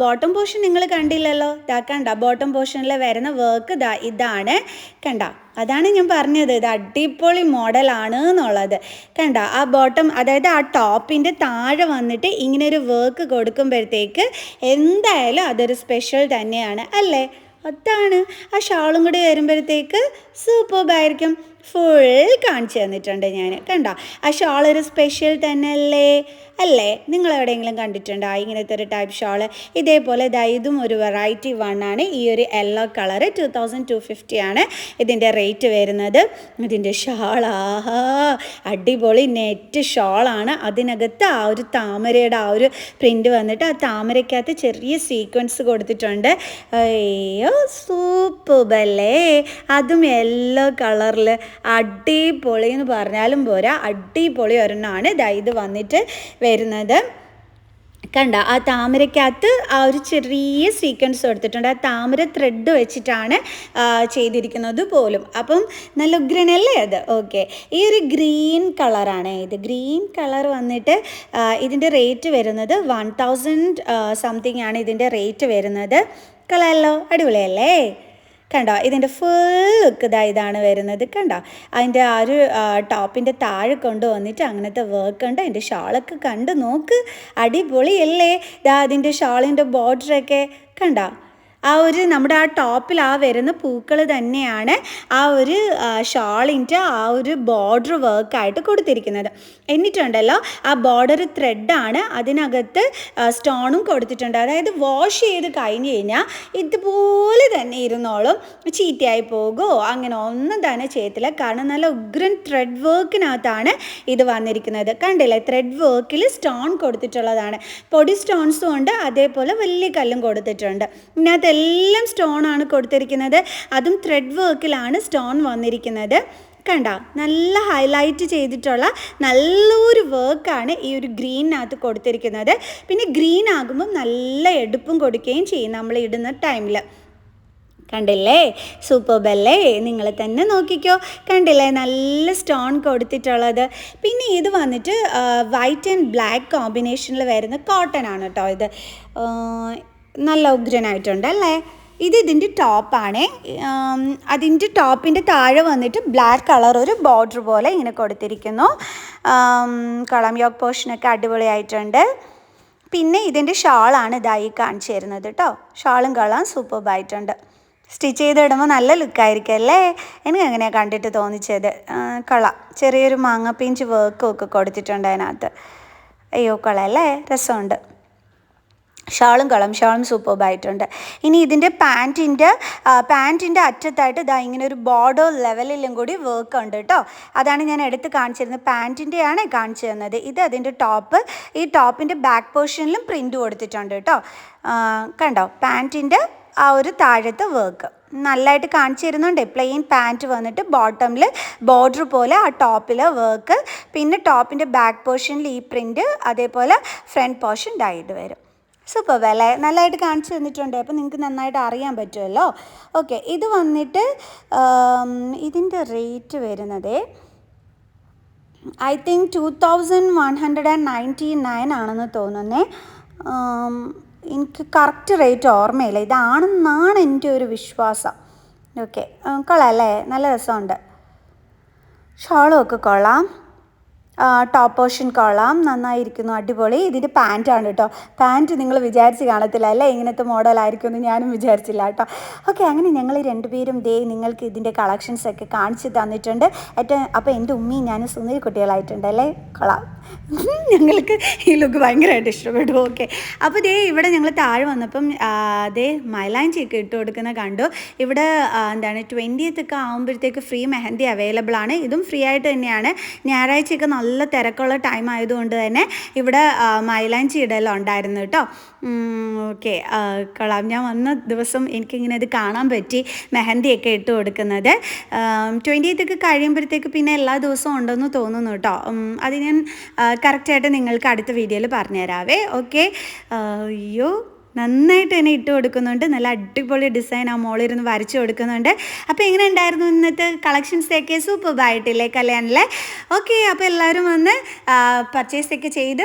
ബോട്ടം പോർഷൻ നിങ്ങൾ കണ്ടില്ലല്ലോ. കണ്ട ബോട്ടം പോർഷനിൽ വരുന്ന വർക്ക് ഇതാണ്. കണ്ട, അതാണ് ഞാൻ പറഞ്ഞത് ഇത് അടിപൊളി മോഡലാണ് എന്നുള്ളത്. കണ്ട ആ ബോട്ടം, അതായത് ആ ടോപ്പിൻ്റെ താഴെ വന്നിട്ട് ഇങ്ങനെ ഒരു വർക്ക് കൊടുക്കുമ്പോഴത്തേക്ക് എന്തായാലും അതൊരു സ്പെഷ്യൽ തന്നെയാണ് അല്ലേ. അതാണ് ആ ഷാളും കൂടി വരുമ്പോഴത്തേക്ക് സൂപ്പർബായിരിക്കും. ഫുൾ കാണിച്ചു തന്നിട്ടുണ്ട് ഞാൻ. കണ്ടോ ആ ഷാൾ ഒരു സ്പെഷ്യൽ തന്നെ അല്ലേ? നിങ്ങൾ എവിടെയെങ്കിലും കണ്ടിട്ടുണ്ടോ ഇങ്ങനത്തെ ഒരു ടൈപ്പ് ഷാള്? ഇതേപോലെ ഇതും ഒരു വെറൈറ്റി വണ്ണാണ്. ഈ ഒരു യെല്ലോ കളറ് 2250 ആണ് ഇതിൻ്റെ റേറ്റ് വരുന്നത്. ഇതിൻ്റെ ഷാൾ അടിപൊളി നെറ്റ് ഷാളാണ്. അതിനകത്ത് ആ ഒരു താമരയുടെ ആ ഒരു പ്രിൻ്റ് വന്നിട്ട് ആ താമരയ്ക്കകത്ത് ചെറിയ സീക്വൻസ് കൊടുത്തിട്ടുണ്ട്. അയ്യോ സൂപ്പർബല്ലേ! അതും യെല്ലോ കളറിൽ അടിപൊളി എന്ന് പറഞ്ഞാലും പോരാ, അടിപൊളി ഒരെണ്ണമാണ് ഇത് വന്നിട്ട് വരുന്നത്. കണ്ട ആ താമരയ്ക്കകത്ത് ആ ഒരു ചെറിയ സീക്വൻസ് കൊടുത്തിട്ടുണ്ട്. ആ താമര ത്രെഡ് വെച്ചിട്ടാണ് ചെയ്തിരിക്കുന്നത് പോലും. അപ്പം നല്ല ഉഗ്രനല്ലേ അത്. ഓക്കെ, ഈ ഒരു ഗ്രീൻ കളറാണ് ഇത്. ഗ്രീൻ കളർ വന്നിട്ട് ഇതിൻ്റെ റേറ്റ് വരുന്നത് 1000 സംതിങ് ആണ് ഇതിൻ്റെ റേറ്റ് വരുന്നത്. കളയല്ലോ, അടിപൊളിയല്ലേ. കണ്ടോ, ഇതിൻ്റെ ഫുൾ ലുക്ക് ഇതാണ് വരുന്നത്. കണ്ടോ, അതിൻ്റെ ആ ഒരു ടോപ്പിൻ്റെ താഴെ കൊണ്ടുവന്നിട്ട് അങ്ങനത്തെ വർക്ക് ഉണ്ട്. അതിൻ്റെ ഷാളൊക്കെ കണ്ട് നോക്ക്, അടിപൊളിയല്ലേ. അതിൻ്റെ ഷാളിൻ്റെ ബോർഡറൊക്കെ കണ്ടോ, ആ ഒരു നമ്മുടെ ആ ടോപ്പിൽ ആ വരുന്ന പൂക്കൾ തന്നെയാണ് ആ ഒരു ഷാളിൻ്റെ ആ ഒരു ബോർഡർ വർക്കായിട്ട് കൊടുത്തിരിക്കുന്നത്. എന്നിട്ടുണ്ടല്ലോ ആ ബോർഡർ ത്രെഡാണ്, അതിനകത്ത് സ്റ്റോണും കൊടുത്തിട്ടുണ്ട്. അതായത് വാഷ് ചെയ്ത് കഴിഞ്ഞ് കഴിഞ്ഞാൽ ഇതുപോലെ തന്നെ ഇരുന്നോളും, ചീത്തയായി പോകുമോ അങ്ങനെ ഒന്നും തന്നെ ചെയ്യത്തില്ല. കാരണം നല്ല ഉഗ്രൻ ത്രെഡ് വർക്കിനകത്താണ് ഇത് വന്നിരിക്കുന്നത്. കണ്ടില്ലേ, ത്രെഡ് വർക്കിൽ സ്റ്റോൺ കൊടുത്തിട്ടുള്ളതാണ്. പൊടി സ്റ്റോൺസും ഉണ്ട്, അതേപോലെ വലിയ കല്ലും കൊടുത്തിട്ടുണ്ട്. ഇതിനകത്ത് എല്ലാം സ്റ്റോൺ ആണ് കൊടുത്തിരിക്കുന്നത്. അതും ത്രെഡ് വർക്കിലാണ് സ്റ്റോൺ വന്നിരിക്കുന്നത്. കണ്ട, നല്ല ഹൈലൈറ്റ് ചെയ്തിട്ടുള്ള നല്ലൊരു വർക്കാണ് ഈ ഒരു ഗ്രീനകത്ത് കൊടുത്തിരിക്കുന്നത്. പിന്നെ ഗ്രീൻ ആകുമ്പം നല്ല എടുപ്പും കൊടുക്കുകയും ചെയ്യും നമ്മൾ ഇടുന്ന ടൈമിൽ. കണ്ടില്ലേ, സൂപ്പർബല്ലേ. നിങ്ങൾ തന്നെ നോക്കിക്കോ. കണ്ടില്ലേ, നല്ല സ്റ്റോൺ കൊടുത്തിട്ടുള്ളത്. പിന്നെ ഇത് വന്നിട്ട് വൈറ്റ് ആൻഡ് ബ്ലാക്ക് കോമ്പിനേഷനിൽ വരുന്ന കോട്ടൺ ആണ് കേട്ടോ. ഇത് നല്ല ഉഗ്രനായിട്ടുണ്ട് അല്ലേ. ഇതിൻ്റെ ടോപ്പാണ്. അതിൻ്റെ ടോപ്പിൻ്റെ താഴെ വന്നിട്ട് ബ്ലാക്ക് കളർ ഒരു ബോർഡർ പോലെ ഇങ്ങനെ കൊടുത്തിരിക്കുന്നു. കളം യോക്ക് പോർഷനൊക്കെ അടിപൊളിയായിട്ടുണ്ട്. പിന്നെ ഇതിൻ്റെ ഷാളാണ് ഇതായി കാണിച്ചു തരുന്നത് കേട്ടോ. ഷാളും കളാൻ സൂപ്പർബായിട്ടുണ്ട്. സ്റ്റിച്ച് ചെയ്തിടുമ്പോൾ നല്ല ലുക്കായിരിക്കും അല്ലേ. എനിക്ക് അങ്ങനെയാണ് കണ്ടിട്ട് തോന്നിച്ചത്. കള ചെറിയൊരു മാങ്ങ പിഞ്ച് വർക്കും ഒക്കെ കൊടുത്തിട്ടുണ്ട് അതിനകത്ത്. അയ്യോ, കളയല്ലേ, രസമുണ്ട്. ഷാളും സൂപ്പർബായിട്ടുണ്ട്. ഇനി ഇതിൻ്റെ പാൻറ്റിൻ്റെ അറ്റത്തായിട്ട് ഇങ്ങനെ ഒരു ബോർഡർ ലെവലിലും കൂടി വർക്ക് ഉണ്ട് കേട്ടോ. അതാണ് ഞാൻ എടുത്ത് കാണിച്ചിരുന്നത്. പാൻറ്റിൻ്റെയാണ് കാണിച്ചു തന്നത്. ഇത് അതിൻ്റെ ടോപ്പ്. ഈ ടോപ്പിൻ്റെ ബാക്ക് പോർഷനിലും പ്രിൻ്റ് കൊടുത്തിട്ടുണ്ട് കേട്ടോ. കണ്ടോ, പാൻറ്റിൻ്റെ ആ ഒരു താഴത്തെ വർക്ക് നല്ലതായിട്ട് കാണിച്ചു തരുന്നുണ്ട്. പ്ലെയിൻ പാൻറ്റ് വന്നിട്ട് ബോട്ടമിൽ ബോർഡർ പോലെ ആ ടോപ്പിൽ വർക്ക്, പിന്നെ ടോപ്പിൻ്റെ ബാക്ക് പോർഷനിൽ ഈ പ്രിൻ്റ്, അതേപോലെ ഫ്രണ്ട് പോർഷൻ ഡൈഡ് വരും. സൂപ്പർ അല്ലേ, നല്ലതായിട്ട് കാണിച്ചു തന്നിട്ടുണ്ട്. അപ്പോൾ നിങ്ങൾക്ക് നന്നായിട്ട് അറിയാൻ പറ്റുമല്ലോ. ഓക്കെ, ഇത് വന്നിട്ട് ഇതിൻ്റെ റേറ്റ് വരുന്നത് ഐ തിങ്ക് 2199 ആണെന്ന് തോന്നുന്നേ. എനിക്ക് കറക്റ്റ് റേറ്റ് ഓർമ്മയില്ല. ഇതാണെന്നാണ് എൻ്റെ ഒരു വിശ്വാസം. ഓക്കെ, കൊള്ളാമല്ലേ, നല്ല രസമുണ്ട്. ഷാളും ഒക്കെ കൊള്ളാം. ടോപ്പ് പോർഷൻ കൊള്ളാം, നന്നായിരിക്കുന്നു, അടിപൊളി. ഇതിൻ്റെ പാൻറ്റാണ് കേട്ടോ. പാൻറ്റ് നിങ്ങൾ വിചാരിച്ച് കാണത്തില്ല അല്ലേ, ഇങ്ങനത്തെ മോഡലായിരിക്കുമെന്ന് ഞാനും വിചാരിച്ചില്ല കേട്ടോ. ഓക്കെ, അങ്ങനെ ഞങ്ങൾ രണ്ടുപേരും നിങ്ങൾക്ക് ഇതിൻ്റെ കളക്ഷൻസൊക്കെ കാണിച്ച് തന്നിട്ടുണ്ട്. അപ്പോൾ എൻ്റെ ഉമ്മയും ഞാനും സുന്ദരി കുട്ടികളായിട്ടുണ്ട് അല്ലേ. കൊള്ളാം, ഞങ്ങൾക്ക് ഈ ലുക്ക് ഭയങ്കരമായിട്ട് ഇഷ്ടപ്പെട്ടു. ഓക്കെ, അപ്പോൾ ഇവിടെ ഞങ്ങൾ താഴെ വന്നപ്പം മൈലാഞ്ചിയൊക്കെ ഇട്ട് കൊടുക്കുന്ന കണ്ടു. ഇവിടെ 20th ആകുമ്പോഴത്തേക്ക് ഫ്രീ മെഹന്തി അവൈലബിൾ ആണ്. ഇതും ഫ്രീ ആയിട്ട് തന്നെയാണ്. ഞായറാഴ്ചയൊക്കെ നല്ല തിരക്കുള്ള ടൈം ആയതുകൊണ്ട് തന്നെ ഇവിടെ മൈലാഞ്ചി ഇടലും ഉണ്ടായിരുന്നു കേട്ടോ. ഓക്കെ, കൊള്ളാം. ഞാൻ വന്ന ദിവസം എനിക്കിങ്ങനെ ഇത് കാണാൻ പറ്റി, മെഹന്തിയൊക്കെ ഇട്ട് കൊടുക്കുന്നത്. 20th കഴിയുമ്പോഴത്തേക്ക് പിന്നെ എല്ലാ ദിവസവും ഉണ്ടെന്ന് തോന്നുന്നു കേട്ടോ. അത് ഞാൻ കറക്റ്റായിട്ട് നിങ്ങൾക്ക് അടുത്ത വീഡിയോയിൽ പറഞ്ഞുതരാവേ. ഓക്കെ, അയ്യോ, നന്നായിട്ട് തന്നെ ഇട്ട് കൊടുക്കുന്നുണ്ട്. നല്ല അടിപൊളി ഡിസൈൻ ആ മോളിരുന്ന് വരച്ചു കൊടുക്കുന്നുണ്ട്. അപ്പോൾ എങ്ങനെ ഉണ്ടായിരുന്നു ഇന്നത്തെ കളക്ഷൻസൊക്കെ? സൂപ്പർബായിട്ടില്ലേ കല്യാണിലെ? ഓക്കെ, അപ്പോൾ എല്ലാവരും വന്ന് പർച്ചേസൊക്കെ ചെയ്ത്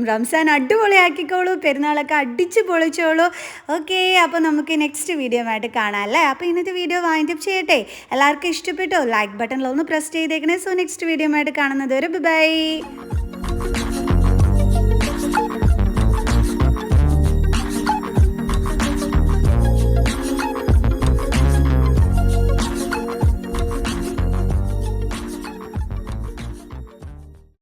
റംസാൻ അടിപൊളിയാക്കിക്കോളൂ, പെരുന്നാളൊക്കെ അടിച്ച് പൊളിച്ചോളൂ. ഓക്കെ, അപ്പോൾ നമുക്ക് നെക്സ്റ്റ് വീഡിയോ ആയിട്ട് കാണാം അല്ലേ. അപ്പോൾ ഇന്നത്തെ വീഡിയോ വൈൻഡപ്പ് ചെയ്യട്ടെ. എല്ലാവർക്കും ഇഷ്ടപ്പെട്ടോ? ലൈക്ക് ബട്ടണിലൊന്ന് പ്രസ് ചെയ്തേക്കണേ. സോ നെക്സ്റ്റ് വീഡിയോ ആയിട്ട് കാണുന്നത് വരെ ബൈ.